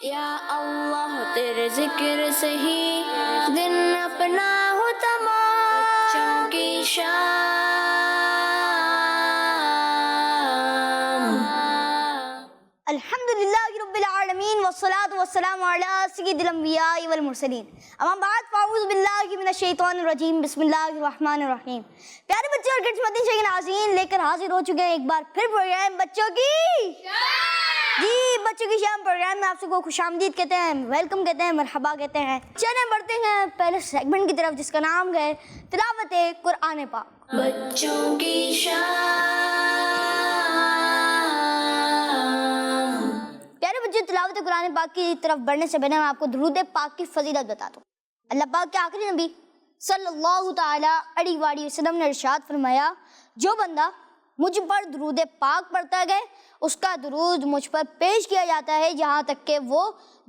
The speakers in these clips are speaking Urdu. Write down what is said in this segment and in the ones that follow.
یا اللہ تیرے ذکر سے ہی دن اپنا ہو تمام، بچوں کی شام۔ الحمدللہ رب العالمین والصلاة والسلام علی سید الانبیاء والمرسلین، اما بعد فاعوذ باللہ من الشیطان الرجیم، بسم اللہ الرحمن الرحیم۔ پیارے بچے اور کڈس مدنی شاہین ناظرین، لے کر حاضر ہو چکے ہیں ایک بار پھر پروگرام بچوں کی جی بچوں کی شام۔ پروگرام میں آپ سب کو خوش آمدید کہتے ہیں، ویلکم کہتے ہیں، مرحبا کہتے ہیں۔ چلیں بڑھتے ہیں پہلے سیگمنٹ کی طرف جس کا نام ہے تلاوت قرآن پاک۔ بچوں کی شام۔ پیارے بچے، تلاوت قرآن پاک کی طرف بڑھنے سے پہلے میں آپ کو درود پاک کی فضیلت بتا دوں۔ اللہ پاک کے آخری نبی صلی اللہ تعالیٰ علیہ وآلہ وسلم نے ارشاد فرمایا، جو بندہ مجھ پر درود پاک پڑھتا ہے اس کا درود مجھ پر پیش کیا جاتا ہے یہاں تک کہ وہ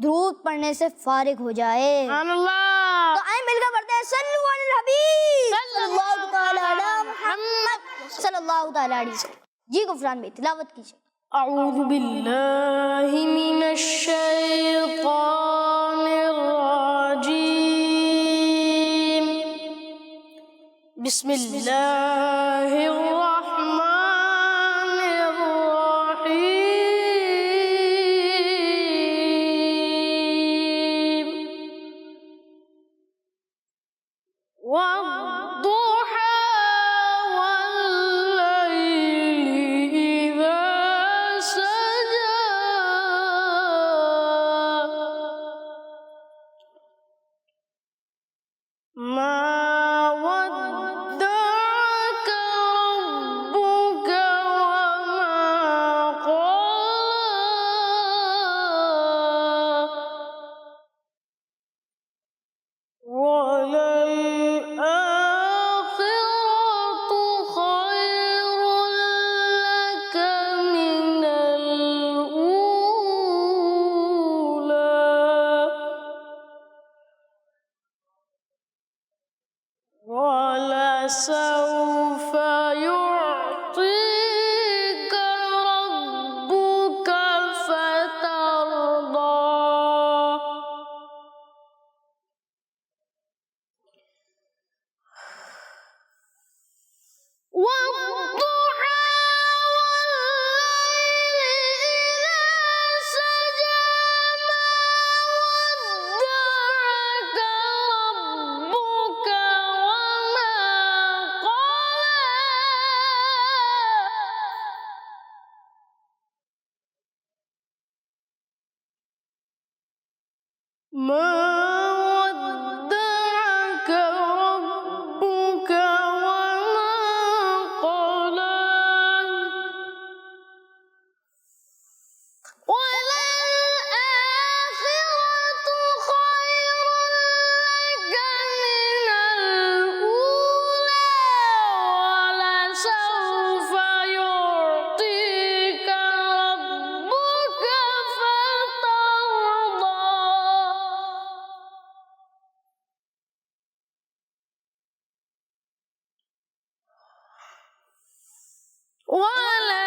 درود پڑھنے سے فارغ ہو جائے۔ سبحان اللہ۔ تو آئیں مل کر پڑھتے ہیں صلو علی الحبیب صلی اللہ تعالیٰ علی محمد صلی اللہ تعالیٰ علیہ وسلم۔ جی غفران بھائی تلاوت کیجیے۔ اعوذ باللہ من الشیطان الرجیم، بسم اللہ الرحمن الرحیم، والضحى والليل إذا سجى، ما ودعك ربك وما قلى، وللآخرة خير لك من الأولى، ولسوف يعطيك ربك فترضى، والضحى والليل إذا سجى، ما ودعك ربك وما قلى، ما ودعك ربك وما قلى، وللآخرة خير لك من الأولى، ولسوف يعطيك ربك فترضى،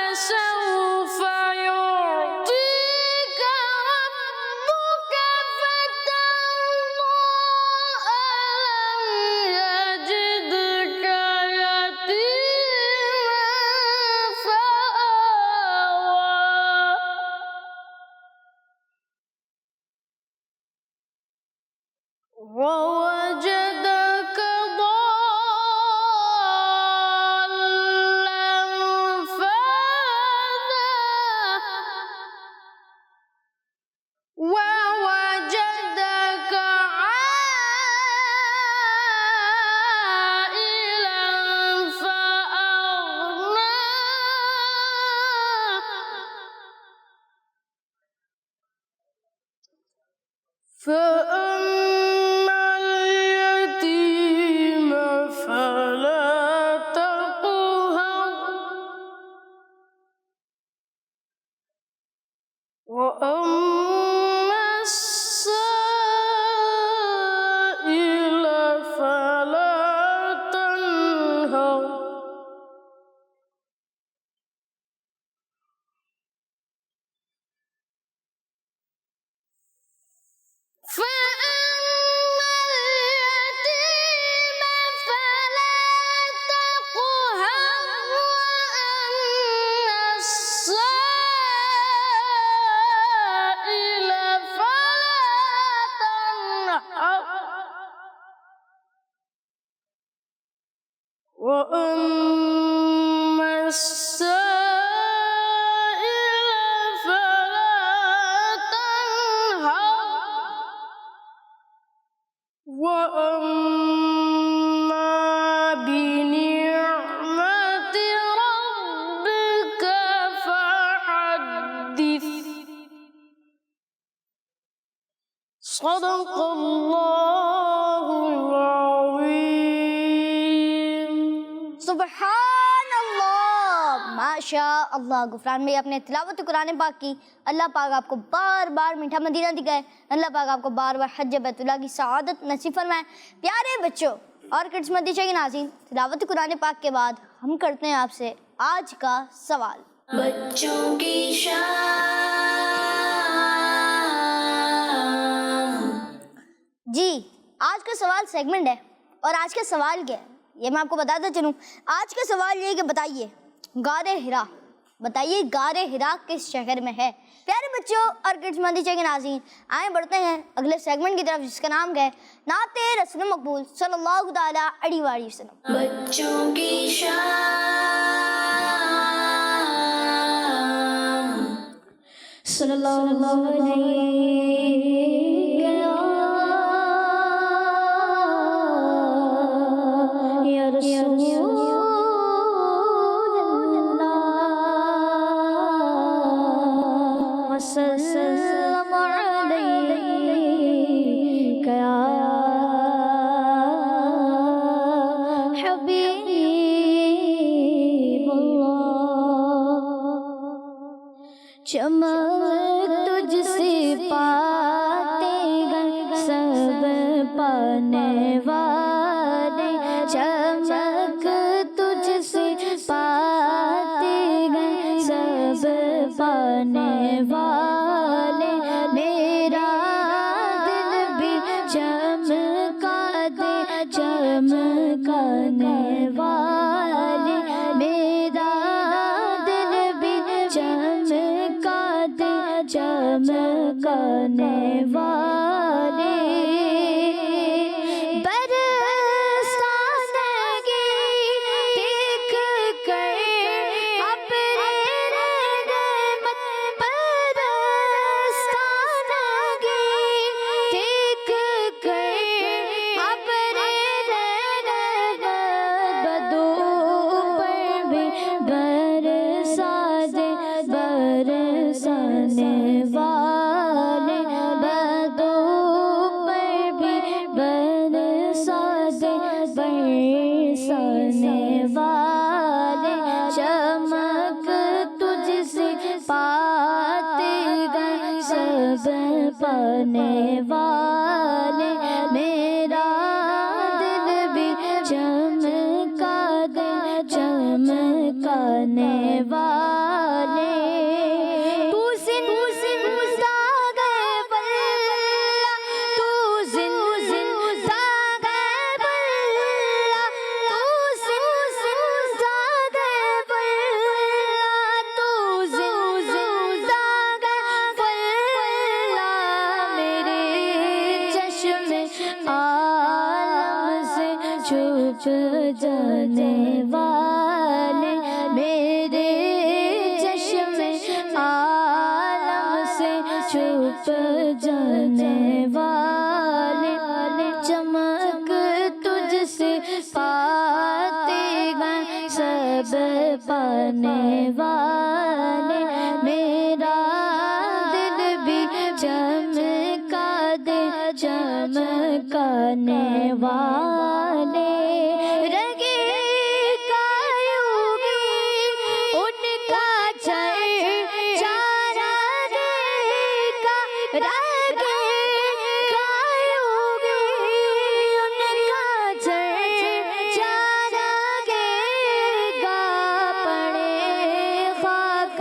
ولسوف يعطيك ربك فترضى، ألم يجدك يتيما فآوى، ووجدك ضالا فهدى، ووجدك عائلا فأغنى، فأما اليتيم فلا تقهر، وأما السائل فلا تنهر، فأما اليتيم فلا تقهر وأما السائل فلا تنهر وأما السائل فلا تنهر وأما بنعمة ربك فحدث صدق الله العظيم سبحان اللہ، ماشاء اللہ۔ غفران میں اپنے تلاوت قرآن پاک کی، اللہ پاک آپ کو بار بار میٹھا مدینہ دکھائے، اللہ پاک آپ کو بار بار حج بیت اللہ کی سعادت نصیب فرمائے۔ پیارے بچوں اور کڈس مدرسہ کے ناظرین، تلاوت قرآن پاک کے بعد ہم کرتے ہیں آپ سے آج کا سوال۔ بچوں کی شام۔ جی، آج کا سوال سیگمنٹ ہے، اور آج کا سوال کیا ہے یہ میں آپ کو بتاتا چلوں۔ آج کا سوال یہ ہے کہ بتائیے غار ہرا کس شہر میں ہے؟ پیارے بچوں اور کڈس مدرسہ کے ناظرین، آئیں بڑھتے ہیں اگلے سیگمنٹ کی طرف، جس کا نام ہے نعت رسول مقبول صلی اللہ تعالیٰ علیہ وآلہ وسلم۔ بچوں کی شام۔ صلی اللہ علیہ یا رسول اللہ وسلم علیک یا حبیب اللہ۔ چمک تجھ سے پاتے گئے سب پانے والے، چمک تجھ سے پاتے گئے سب پانے والے، میرا دل بھی چمکا دے چمکانے والے، میرا دل بھی چمکا دے چمکانے والے۔ برسانگی دیکھ کر اپنے رحمت، برسانگی دیکھ کر اپنے رحمت، بدو پر بھی برسا دے برسانے والے، بدو پر بھی برسا دے برسانے والے، چمک تجھ سے پاتے گئے سب پانے والے، میرا دل بھی چمکا دے چمکانے والے۔ تو زندہ گئے بلّہ، تو زندہ گئے بلّہ، تو زندہ گئے بلّہ، تو زندہ گئے بلّہ، میرے چشم عالم سے چھپ جانے والے، میرے چشم عالم سے چھپ جانے والے، چمک تجھ سے پاتے گئے سب پانے والے، میرا دل بھی چمکا دے چمکانے والے۔ رگے کایوگی ان کا چرچا رگے کا، رگے کایوگی ان کا چرچا رگے گا، پڑے خاک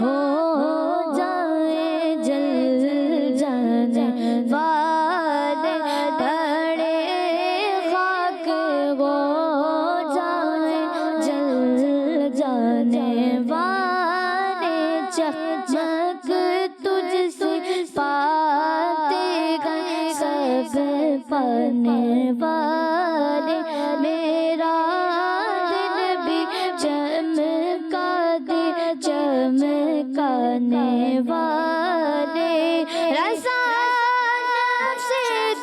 ہو جائے جل جانے والے، پانے والے میرا دل بھی چمکا دے چمکانے والے رضا نفس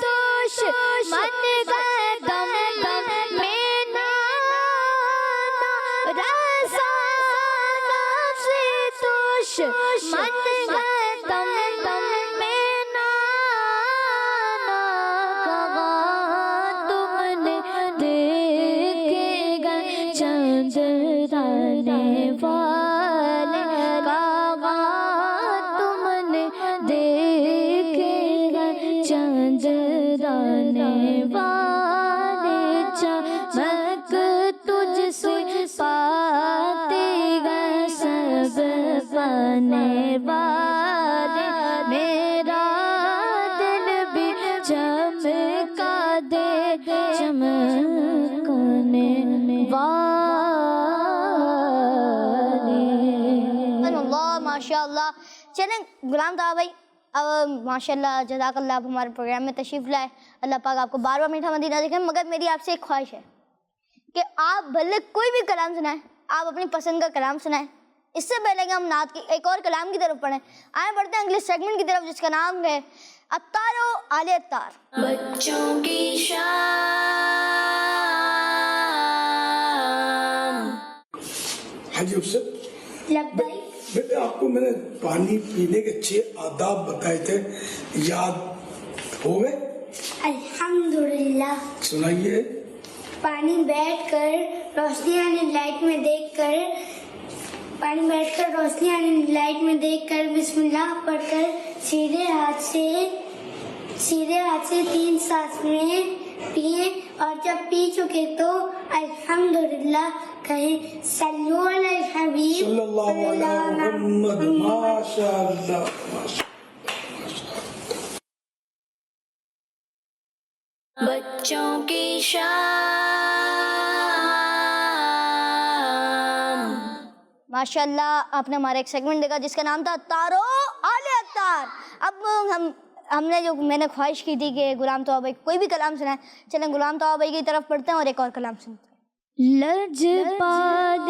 دشمن غم میں نانا رضا نفس دشمن غم میں نانا کہا تم نے دیکھے گا چندرانے والے کہا تم نے دیکھے گا چندرانے والے چمک تجھ سے پاتے گا سب پانے والے میرا دل بھی چمکا دے چمکانے والے. اللہ ماشاء اللہ. چلیں غلام طاہر بھائی اب ماشاء اللہ جزاک اللہ آپ ہمارے پروگرام میں تشریف لائے. اللہ پاک آپ کو بار بار میٹھا مدینہ دکھائیں. مگر میری آپ سے ایک خواہش ہے کہ آپ بھلے کوئی بھی کلام سنائیں, آپ اپنی پسند کا کلام سنائیں. اس سے پہلے کہ ہم نعت کی ایک اور کلام کی طرف پڑھیں, آئیں بڑھتے ہیں اگلے سیگمنٹ کی طرف جس کا نام ہے عطار و آل عطار. بچوں کی شام. حاجی افسر لبیک. بیٹے آپ کو میں نے پانی پینے کے 6 آداب بتائے تھے, یاد ہو گئے؟ الحمدللہ. سنائیے. پانی بیٹھ کر روشنی آنے لائٹ میں دیکھ کر بسم اللہ پڑھ کر سیدھے ہاتھ سے 3 سانس میں پیئیں, اور جب پی چکے تو الحمدللہ کہیں. صلو علی الحبیب صلی اللہ علیہ محمد. ماشاء اللہ ماشاء بچوں کی شام. ماشاء اللہ آپ نے ہمارا ایک سیگمنٹ دیکھا جس کا نام تھا عطار و آل عطار. اب ہم نے جو میں نے خواہش کی تھی کہ غلام طاہر بھائی کوئی بھی کلام سنائیں, چلیں غلام طاہر بھائی کی طرف پڑھتے ہیں اور ایک اور کلام سنتے ہیں. لجپال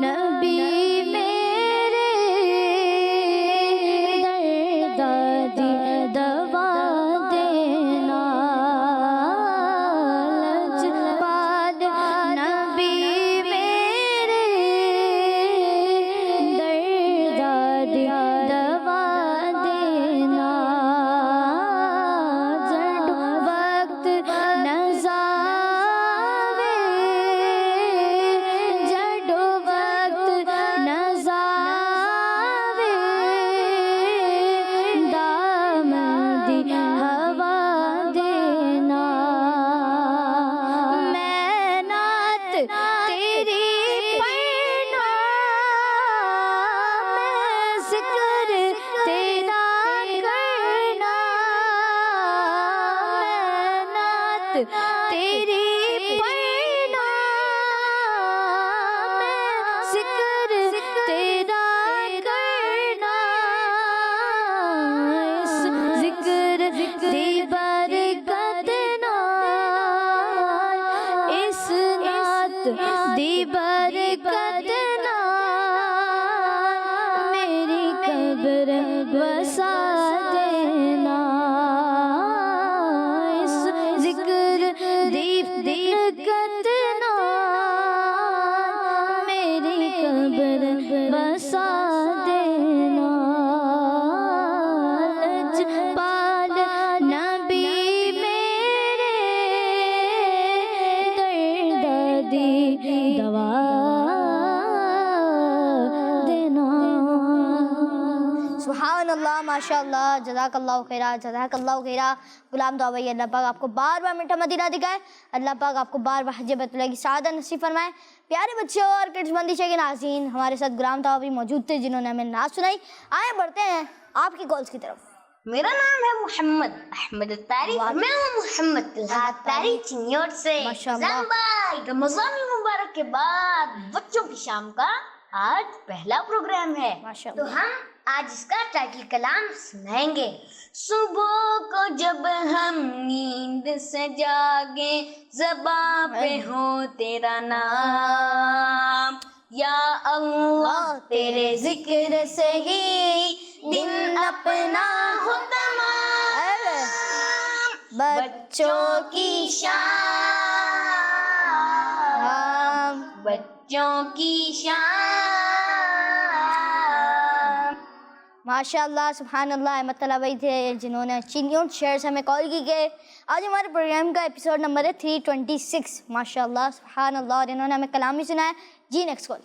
نبی میرے دردی دوا دینا. لجپال نبی میرے دردی دوا دینا. جب وقت نزاوے جڈو وقت نزاوے دامن دی ہوا دینا. میں نعت تیری پڑھنا, میں ذکر تیرا کرنا. میں نعت تیری پڑھنا, میں ذکر تیرا کرنا. اس ذکر دی برکت نال, اس نعت دی برکت نال میری قبر وسا دینا. اس ذکر دی برکت نال میری قبر وسا دینا. لجپال نبی میرے درد دی دوا دینا. سبحان اللہ ماشاء اللہ. جزاک اللہ خیرہ جزاک اللہ خیرہ. غلام طاہر بھائی اللہ پاک آپ کو بار بار میٹھا مدینہ دکھائے. اللہ پاک آپ کو بار بار حج بیت اللہ کی سعادت نصیب فرمائے. پیارے بچوں اور کڈس مندیشہ کے ناظرین, ہمارے ساتھ غلام طاہر بھائی موجود تھے جنہوں نے ہمیں نعت سنائی. آئیں بڑھتے ہیں آپ کی کالز کی طرف. میرا نام ہے محمد احمد الطاری. میں ہوں محمد طلحہ طاری چنیوٹ سے. ماشاءاللہ. بھائی رمضان المبارک کے بعد بچوں کی شام کا آج پہلا پروگرام ہے, ماشاءاللہ. تو ہم آج اس کا ٹائٹل کلام سنائیں گے. صبح کو جب ہم نیند سے جاگیں زباں پہ ہو تیرا نام, یا اللہ تیرے ذکر سے ہی دن اپنا ہو تمام, بچوں کی شام, بچوں کی شام. ماشاء اللہ, سبحان اللہ. احمد طلحہ بھائی تھے جنہوں نے چینیوٹ شہر سے ہمیں کال کی کہ آج ہمارے پروگرام کا ایپیسوڈ نمبر ہے 326. ماشاء اللہ, سبحان اللہ. اور انہوں نے ہمیں کلام بھی سنایا. جی نیکسٹ کال.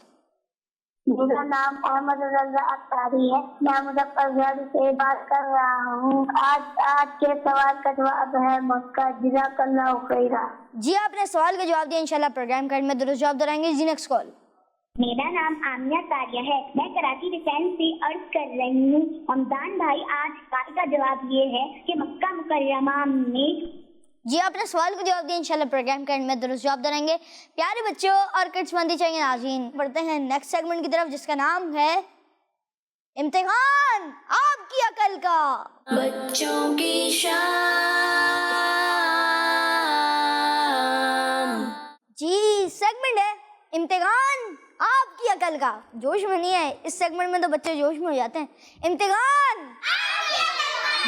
میرا نام احمد رضا اختاری ہے, میں مظفر گڑھ سے بات کر رہا ہوں. آج کے سوال کا جواب ہے مکہ. جزاک اللہ خیرا. جی آپ نے سوال کا جواب دیا, انشاءاللہ پروگرام کا میں درست جواب دلائیں گے. جی نیکسٹ کال. میرا نام آمیہ تاریہ ہے, میں کراچی ڈیفینس سے عرض کر رہی ہوں. حمدان بھائی, آج سوال کا جواب یہ ہے کہ مکہ مکرمہ میں. جی آپ نے سوال کو جواب دیا, انشاءاللہ پروگرام کا میں درست جواب دلائیں گے. پیارے بچوں اور کڈس مندی چاہیے ناظرین, بڑھتے ہیں نیکسٹ سیگمنٹ کی طرف جس کا نام ہے امتحان آپ کی عقل کا. بچوں کی شام. جی سیگمنٹ ہے امتحان آپ کی عقل کا. جوش میں نہیں ہے اس سیگمنٹ میں تو بچے جوش میں ہو جاتے ہیں. امتحان,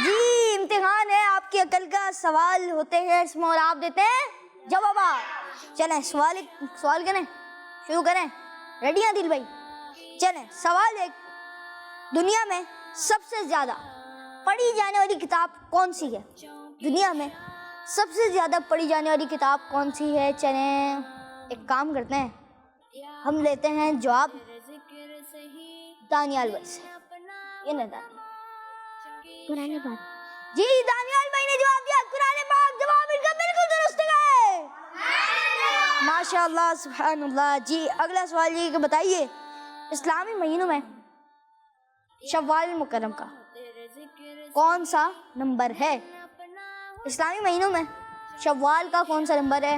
جی امتحان ہے آپ کی عقل کا. سوال ہوتے ہیں اس میں اور آپ دیتے ہیں جوابات. چلیں سوال کریں, شروع کریں. ریڈی ہیں دل بھائی؟ چلیں سوال ایک, دنیا میں سب سے زیادہ پڑھی جانے والی کتاب کون سی ہے؟ دنیا میں سب سے زیادہ پڑھی جانے والی کتاب کون سی ہے؟ چلیں ایک کام کرتے ہیں, ہم لیتے ہیں جواب دانیال بھائی سے. یہ نہ قرآن پاک. جی دانیال بھائی نے جواب دیا قرآن پاک. جواب ان کا بالکل درست ہے. ماشاء اللہ, سبحان اللہ. جی اگلا سوال یہ کہ بتائیے اسلامی مہینوں میں شوال مکرم کا کون سا نمبر ہے؟ اسلامی مہینوں میں شوال کا کون سا نمبر ہے؟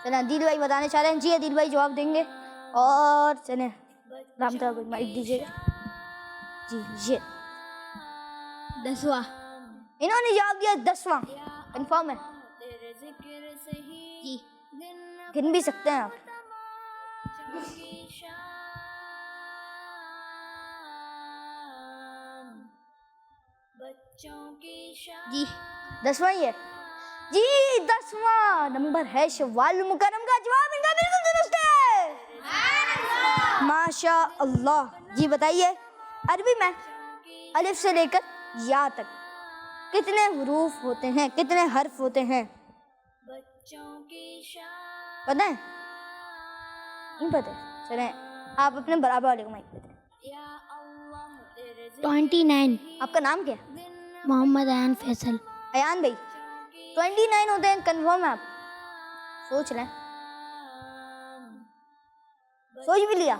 چلیں عدیل بھائی بتانے چاہ رہے ہیں. جی عدیل بھائی جواب دیں گے. اور چلیں رام طرح کو مائک دیجیے گا. جی یہ 10واں. انہوں نے جواب دیا 10واں. کنفرم ہے؟ جی گن بھی سکتے ہیں آپ. جی 10واں ہی ہے. جی 10واں نمبر ہے شوال مکرم کا. جواب ان کا بالکل درست ہے. ماشاء اللہ. جی بتائیے عربی میں الف سے لے کر یا تک کتنے حروف ہوتے ہیں, کتنے حرف ہوتے ہیں؟ پتہ ہے؟ نہیں پتہ؟ چلیں آپ اپنے برابر والے کو مائک پہ دیں. 29. آپ کا نام کیا ہے؟ محمد ایان فیصل. ایان بھائی 29 ہوتے ہیں. کنفرم ہے آپ؟ سوچ لیں, سوچ بھی لیا.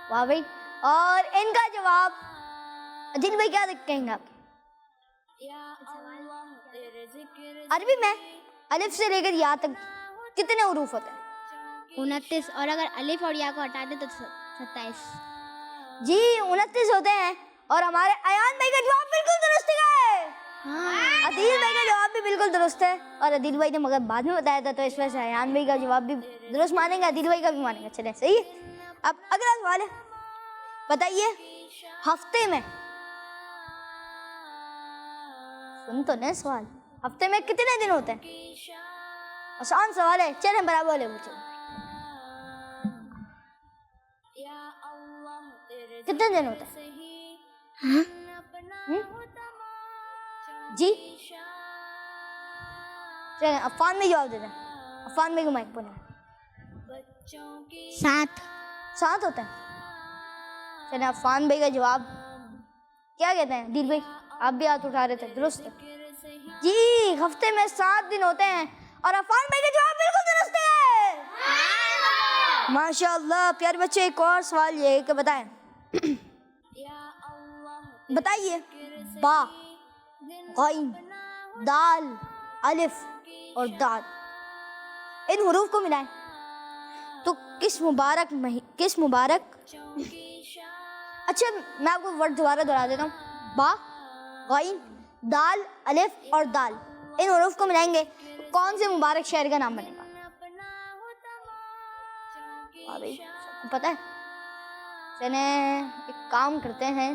واہ بھائی. اور ان کا جواب عدیل بھائی کیا کہیں گے آپ؟ عربی میں الف سے لے کر یا تک کتنے حروف ہوتے ہیں؟ 29. اور اگر الف اور یا کو ہٹا دیں تو 27. جی 29 ہوتے ہیں. اور ہمارے ایان بھائی کا جواب بالکل درست ہے. عدیل بھائی کا جواب بھی بالکل درست ہے. اور عدیل بھائی نے مگر بعد میں بتایا تھا تو اس وجہ سے ایان بھائی کا جواب بھی درست مانیں گے, عدیل بھائی کا بھی مانیں گے. چلیں صحیح ہے. اب اگلا سوال ہے, بتائیے ہفتے میں, سن تو نہیں سوال, ہفتے میں کتنے دن ہوتے ہیں؟ آسان سوال ہے. چلیں برابر والے بچے کتنے دن ہوتے ہیں؟ جی چلیں عفان میں جواب دے دیں. عفان میں کو مائک پہ 7 ہوتے ہیں. چلیں عفان بھائی کا جواب کیا کہتے ہیں؟ دل بھائی آپ بھی ہاتھ اٹھا رہے تھے, درست ہے. جی ہفتے میں 7 دن ہوتے ہیں. اور عفان بھائی کا جواب بالکل درست ہے. ماشاء اللہ. پیارے بچے ایک اور سوال یہ ہے کہ بتائیے با, غین, دال, الف اور دال ان حروف کو ملائیں تو کس مبارک اچھا میں آپ کو ورڈ دوبارہ دہرا دیتا ہوں. با، غین، دال، الف اور دال، ان حروف کو ملائیں گے کون سے مبارک شہر کا نام بنے گا؟ بھائی سب کو پتہ ہے؟ چلیں ایک کام کرتے ہیں،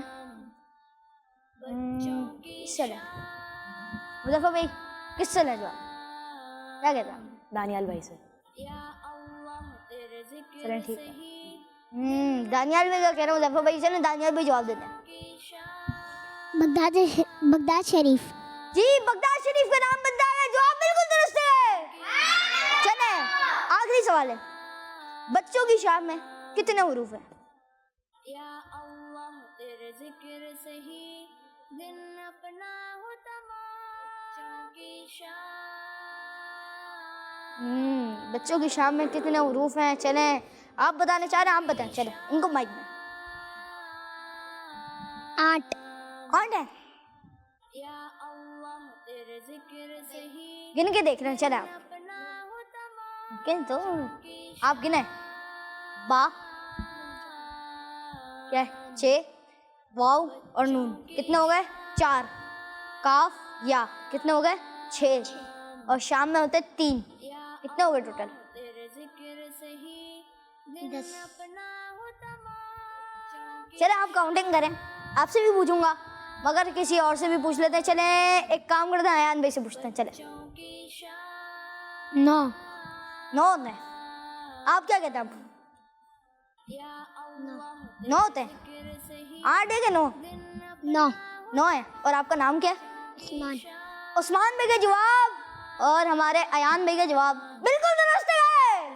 کس سے لیں؟ مظفر بھائی کس سے لیں جواب؟ کیا کہتا ہے؟ دانیال بھائی سے. چلیں ٹھیک ہے. دانیال بھائی کا کہہ رہا ہوں مظفر بھائی، چلیں دانیال بھائی جواب دیتے ہیں. بغداد شریف. جی بغداد شریف کا نام بنتا ہے، جواب بالکل درست ہے. چلیں آخری سوال ہے، بچوں کی شام میں کتنے حروف ہیں؟ یا اللہ تیرے ذکر سے ہی دن اپنا ہو تمام کی شام. بچوں کی شام میں کتنے حروف ہیں؟ چلیں آپ بتانا چاہ رہے ہیں، آپ بتائیں. چلیں ان کو مائک میں. 8. 8 ہے. یا اللہ تیرے ذکر سے ہی گن کے دیکھ رہے ہیں. چلیں آپ اپنا ہو تمام گن تو آپ گنیں. با، کیا ہے؟ 6، واو اور نون کتنے ہو گئے؟ 4. کاف، یا کتنے ہو گئے؟ 6. اور شام میں ہوتے 3. کتنے ہو گئے ٹوٹل؟ تیرے ذکر سے ہی 10. اپنا ہو تمام. چلیں آپ کاؤنٹنگ کریں. آپ سے بھی پوچھوں گا مگر کسی اور سے بھی پوچھ لیتے ہیں. چلیں ایک کام کرتے ہیں، ایان بھائی سے پوچھتے ہیں. چلیں 9. 9 ہوتے ہیں. آپ کیا کہتے ہیں؟ آپ 9 ہوتے ہیں. 8 ہے کہ 9؟ 9. 9 ہے. اور آپ کا نام کیا ہے؟ عثمان. عثمان بھائی کا جواب اور ہمارے ایان بھائی کا جواب بالکل درست ہے.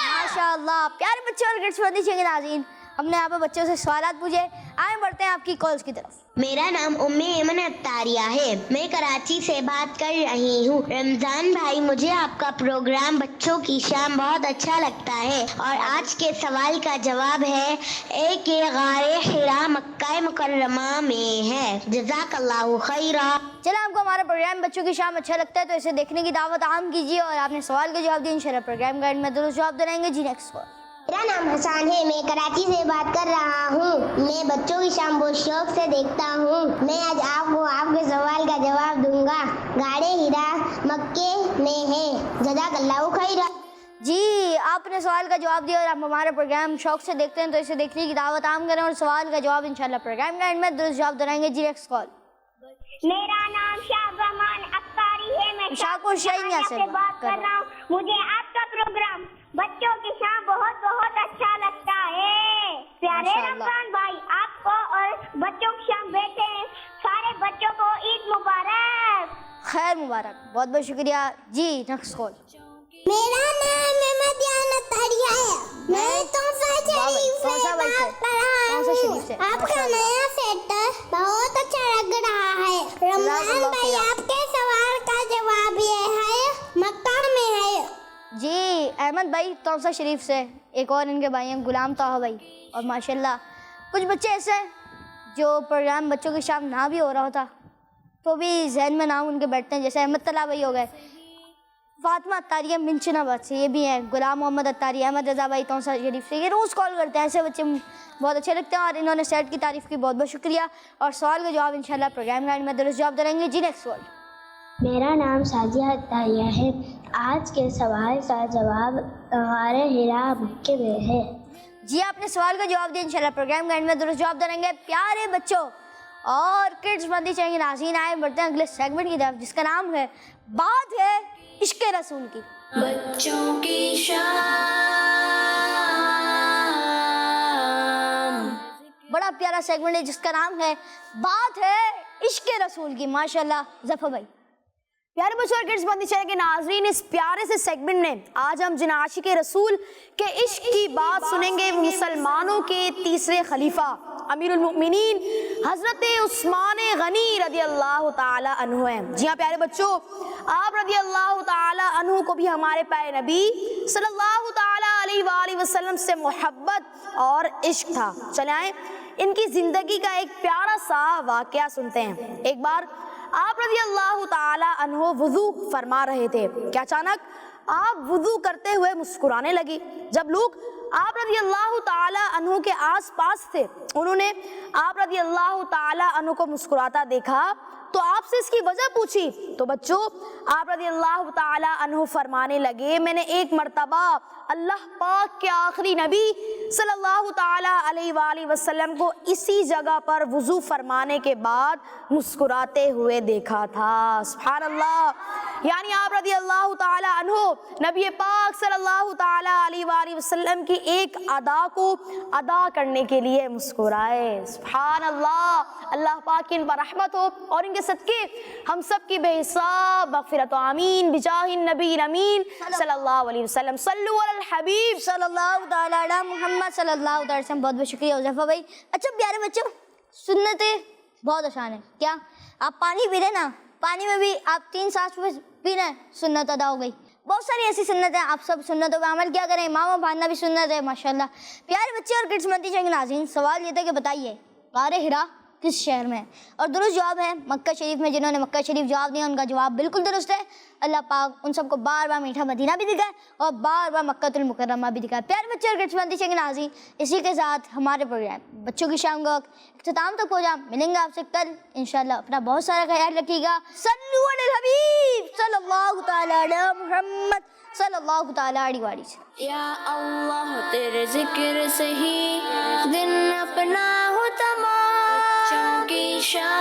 ماشاء اللہ. پیارے بچے اور گرڈس مدنی چینل کے ناظرین، ہم نے یہاں پہ بچوں سے سوالات پوچھے. آئیں بڑھتے ہیں آپ کی کالز کی طرف. میرا نام امی ایمن اتاریہ ہے، میں کراچی سے بات کر رہی ہوں. رمضان بھائی، مجھے آپ کا پروگرام بچوں کی شام بہت اچھا لگتا ہے، اور آج کے سوال کا جواب ہے ایک غار حرا مکہ مکرمہ میں ہے. جزاک اللہ خیرا. چلیں آپ کو ہمارا پروگرام بچوں کی شام اچھا لگتا ہے تو اسے دیکھنے کی دعوت عام کیجیے، اور آپ نے سوال کا جواب دیا، انشاءاللہ پروگرام گائیڈ میں درست جواب دلائیں گے. جی نیکسٹ کال. میرا نام حسان ہے، میں کراچی سے بات کر رہا ہوں. میں بچوں کی شام بہت شوق سے دیکھتا ہوں. میں آج آپ کو آپ کے سوال کا جواب دوں گا. غار حرا مکے میں ہے. جزاک اللہ خیرا. جی آپ نے سوال کا جواب دیا اور آپ ہمارا پروگرام شوق سے دیکھتے ہیں تو اسے دیکھنے کی دعوت عام کریں اور سوال کا جواب انشاءاللہ پروگرام گائیڈ میں درست جواب دلائیں گے. جی نیکسٹ کال. میرا نام شاہ رحمان اختاری ہے، میں شاکر شاہینیا سے بات کر رہا ہوں. مجھے آپ کا پروگرام بچوں کی شام بہت بہت اچھا لگتا ہے. پیارے رمضان بھائی، آپ کو اور بچوں کی شام بیٹھے ہیں سارے بچوں کو عید مبارک. خیر مبارک. بہت بہت شکریہ. جی نیکسٹ کال. میرا نام احمد اختاری ہے، میں تحفہ شریف سے بات کر رہا ہوں. آپ کا نیا سیٹ بہت اچھا لگ رہا ہے. رمضان بھائی، آپ کے سوال کا جواب یہ ہے مکہ میں ہے. جی احمد بھائی توسا شریف سے. ایک اور ان کے بھائی ہیں غلام طاہر بھائی. اور ماشاءاللہ کچھ بچے ایسے ہیں جو پروگرام بچوں کی شام نہ بھی ہو رہا ہوتا تو بھی ذہن میں نام ان کے بیٹھتے ہیں، جیسے احمد طلحہ بھائی ہو گئے، فاطمہ اتاریہ منچن آباد سے یہ بھی ہیں، غلام محمد اتاری، احمد رضا بھائی توسا شریف سے. یہ روز کال کرتے ہیں. ایسے بچے بہت اچھے لگتے ہیں اور انہوں نے سیٹ کی تعریف کی. بہت بہت شکریہ. اور سوال کا جواب انشاءاللہ پروگرام گائیڈ میں درست جواب دلائیں گے. جی نیکسٹ کال. میرا نام ساجیہ اتاریہ ہے. آج کے سوال کا جواب غار حرا مکے میں ہے. جی آپ نے سوال کا جواب دیا، انشاءاللہ پروگرام گائیڈ میں درست جواب دیں گے. پیارے بچوں اور کڈس مدنی چینل کے ناظرین، آئے بڑھتے ہیں اگلے سیگمنٹ کی طرف جس کا نام ہے بات ہے عشق رسول کی. بچوں کی شام. بڑا پیارا سیگمنٹ ہے جس کا نام ہے بات ہے عشق رسول کی. ماشاءاللہ ظفر بھائی. پیارے بچوں اور کڈس مدنی چینل کے ناظرین، اس پیارے سے سیگمنٹ میں آج ہم جناب عاشق رسول کے عشق کی بات سنیں گے. مسلمانوں کے تیسرے خلیفہ امیر المؤمنین حضرت عثمان غنی رضی اللہ تعالی عنہ ہیں. جی ہاں پیارے بچوں، آپ رضی اللہ تعالی عنہ کو بھی ہمارے پیارے نبی صلی اللہ تعالی علیہ وآلہ وسلم سے محبت اور عشق تھا. چلیں آئیں ان کی زندگی کا ایک پیارا سا واقعہ سنتے ہیں. ایک بار آپ رضی اللہ تعالی عنہ وضو فرما رہے تھے کہ اچانک آپ وضو کرتے ہوئے مسکرانے لگی۔ جب لوگ آپ رضی اللہ تعالی عنہ کے آس پاس تھے، انہوں نے آپ رضی اللہ تعالی عنہ کو مسکراتا دیکھا تو آپ سے اس کی وجہ پوچھی، تو بچوں آپ رضی اللہ تعالی عنہ فرمانے لگے میں نے ایک مرتبہ اللہ پاک کے آخری نبی صلی اللہ تعالی علیہ وآلہ وسلم کو اسی جگہ پر وضو فرمانے کے بعد مسکراتے ہوئے دیکھا تھا۔ سبحان اللہ، یعنی آپ رضی اللہ تعالی عنہ نبی پاک صلی اللہ تعالی علیہ وآلہ وسلم کی ایک ادا کو ادا کرنے کے لیے مسکرائے۔ سبحان اللہ، اللہ پاک کی ان پر رحمت ہو اور ان کے صدقے ہم سب کی بے حساب مغفرت و آمین بجاہ النبی الامین صلی اللہ علیہ وسلم۔ صلو علی الحبیب صلی اللہ تعالی علی محمد صلی اللہ تعالی وسلم۔ بہت بہت شکریہ حذیفہ بھائی۔ اچھا پیارے بچوں، سنتیں بہت آسان ہے۔ کیا آپ پانی پی رہے نا، پانی میں بھی آپ 3 سانس پی رہے ہیں، سنت ادا ہو گئی۔ بہت ساری ایسی سنت ہیں، آپ سب سنتوں پہ عمل کیا کریں۔ امامہ باندھنا بھی سنت ہے ماشاءاللہ۔ پیارے بچے اور کڈس مدنی چینل کے ناظرین، سوال یہ تھا کہ بتائیے غار حرا کس شہر میں ہے؟ اور درست جواب ہے مکہ شریف میں۔ جنہوں نے مکہ شریف جواب دیا ان کا جواب بالکل درست ہے۔ اللہ پاک ان سب کو بار بار میٹھا مدینہ بھی دکھائے اور بار بار مکہ المکرمہ بھی دکھائے۔ پیارے بچے اور کڈس مدنی چینل کے ناظرین، اسی کے ساتھ ہمارے پروگرام بچوں کی شام کا اختتام تک پہنچا۔ ملیں گے آپ سے کل انشاءاللہ۔ اپنا بہت سارا خیال رکھیے گا۔ صلو علی الحبیب صلی اللہ تعالی علی محمد صلی اللہ تعالی علیہ وسلم۔ یا اللہ تیرے ذکر سے ہی دن اپنا ہو تمام، بچوں کی شان